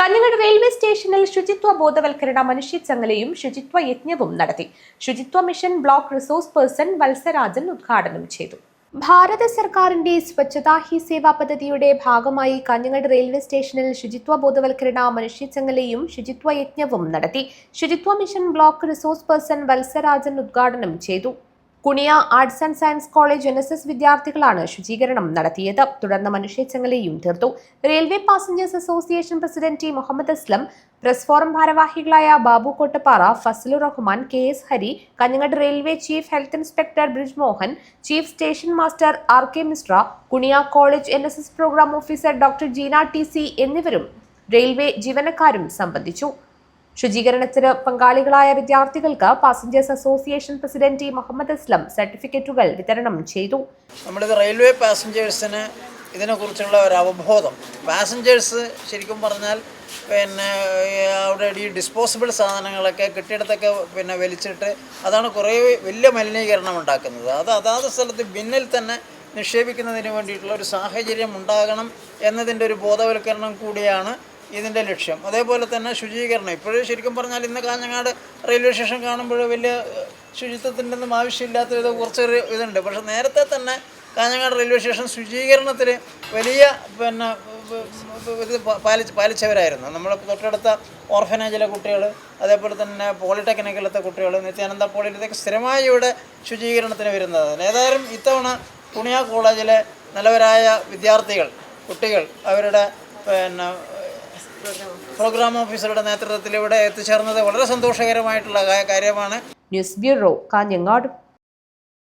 Kanhangad railway സ്റ്റേഷനിൽ ശുചിത്വ ബോധവൽക്കരണ മനുഷ്യച്ചങ്ങലയും ശുചിത്വ യജ്ഞവും നടത്തി. ശുചിത്വ mission block resource person Valsarajan ഉദ്ഘാടനം ചെയ്തു. ഭാരത സർക്കാരിന്റെ സ്വച്ഛതാ ഹി സേവ പദ്ധതിയുടെ ഭാഗമായി കാഞ്ഞങ്ങാട് റെയിൽവേ സ്റ്റേഷനിൽ ശുചിത്വ ബോധവൽക്കരണ മനുഷ്യച്ചങ്ങലയും ശുചിത്വ യജ്ഞവും നടത്തി. ശുചിത്വ mission block resource person Valsarajan ഉദ്ഘാടനം ചെയ്തു. Kuniya arts and science college NSS വിദ്യാർത്ഥികളാണ് ശുചീകരണം നടത്തിയത്. തുടർന്ന് മനുഷ്യച്ചങ്ങലയും തീർത്തു. Railway passengers association president T. Muhammad Aslam, press forum ഭാരവാഹികളായ Babu Kottappara, Fazalur Rahman, KS Hari, Kanhangad railway chief health inspector Brij Mohan, chief station master RK Mishra, Kuniya college NSS programme officer doctor Jeena TC എന്നിവരും റെയിൽവേ ജീവനക്കാരും സംബന്ധിച്ചു. ശുചീകരണത്തിന് പങ്കാളികളായ വിദ്യാർത്ഥികൾക്ക് passengers association president T. Muhammad Aslam സർട്ടിഫിക്കറ്റുകൾ വിതരണം ചെയ്തു. നമ്മളിത് റെയിൽവേ പാസഞ്ചേഴ്സിന് ഇതിനെക്കുറിച്ചുള്ള ഒരു അവബോധം, പാസഞ്ചേഴ്സ് ശരിക്കും പറഞ്ഞാൽ അവിടെ ഈ ഡിസ്പോസിബിൾ സാധനങ്ങളൊക്കെ കെട്ടിടത്തൊക്കെ വലിച്ചിട്ട് അതാണ് കുറേ വലിയ മലിനീകരണം ഉണ്ടാക്കുന്നത്. അതാത് സ്ഥലത്ത് ബിന്നിൽ തന്നെ നിക്ഷേപിക്കുന്നതിന് വേണ്ടിയിട്ടുള്ള ഒരു സാഹചര്യം ഉണ്ടാകണം എന്നതിൻ്റെ ഒരു ബോധവൽക്കരണം കൂടിയാണ് ഇതിൻ്റെ ലക്ഷ്യം. അതേപോലെ തന്നെ ശുചീകരണം, ഇപ്പോഴും ശരിക്കും പറഞ്ഞാൽ ഇന്ന് കാഞ്ഞങ്ങാട് റെയിൽവേ സ്റ്റേഷൻ കാണുമ്പോൾ വലിയ ശുചിത്വത്തിൻ്റെ ഒന്നും ആവശ്യമില്ലാത്ത കുറച്ചൊരു ഇതുണ്ട്. പക്ഷേ നേരത്തെ തന്നെ കാഞ്ഞങ്ങാട് റെയിൽവേ സ്റ്റേഷൻ ശുചീകരണത്തിൽ വലിയ ഇത് പാലിച്ചവരായിരുന്നു. നമ്മൾ തൊട്ടടുത്ത ഓർഫനേജിലെ കുട്ടികൾ, അതേപോലെ തന്നെ പോളിടെക്നിക്കിലത്തെ കുട്ടികൾ, നിത്യാനന്ദ പോളിയിലത്തേക്ക് സ്ഥിരമായി ഇവിടെ ശുചീകരണത്തിന് വരുന്നത്. ഏതായാലും ഇത്തവണ കുണിയ കോളേജിലെ നല്ലവരായ വിദ്യാർത്ഥികൾ, കുട്ടികൾ അവരുടെ പ്രോഗ്രാം ഓഫീസറുടെ നേതൃത്വത്തിൽ ഇവിടെ എത്തിച്ചേർന്നത് വളരെ സന്തോഷകരമായിട്ടുള്ള കാര്യമാണ്. News bureau, Kanhangad.